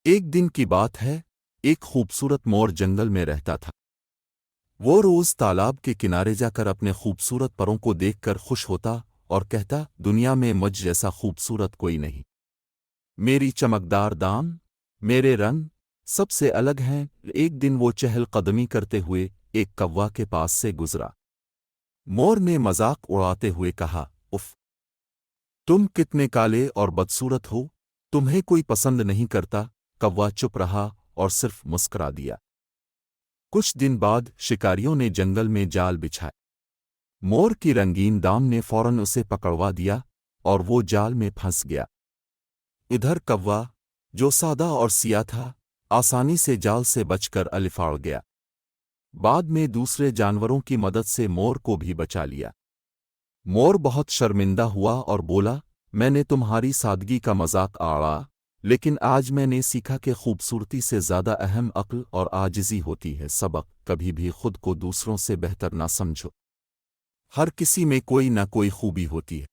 ایک دن کی بات ہے، ایک خوبصورت مور جنگل میں رہتا تھا۔ وہ روز تالاب کے کنارے جا کر اپنے خوبصورت پروں کو دیکھ کر خوش ہوتا اور کہتا، دنیا میں مجھ جیسا خوبصورت کوئی نہیں۔ میری چمکدار دام، میرے رنگ سب سے الگ ہیں۔ ایک دن وہ چہل قدمی کرتے ہوئے ایک کوا کے پاس سے گزرا۔ مور نے مذاق اڑاتے ہوئے کہا، اف، تم کتنے کالے اور بدصورت ہو، تمہیں کوئی پسند نہیں کرتا۔ کوا چپ رہا اور صرف مسکرا دیا۔ کچھ دن بعد شکاریوں نے جنگل میں جال بچھائے۔ مور کی رنگین دام نے فوراً اسے پکڑوا دیا اور وہ جال میں پھنس گیا۔ ادھر کوا، جو سادہ اور سیاہ تھا، آسانی سے جال سے بچ کر الفاڑ گیا۔ بعد میں دوسرے جانوروں کی مدد سے مور کو بھی بچا لیا۔ مور بہت شرمندہ ہوا اور بولا، میں نے تمہاری سادگی کا مذاق اڑایا، لیکن آج میں نے سیکھا کہ خوبصورتی سے زیادہ اہم عقل اور عاجزی ہوتی ہے۔ سبق: کبھی بھی خود کو دوسروں سے بہتر نہ سمجھو۔ ہر کسی میں کوئی نہ کوئی خوبی ہوتی ہے۔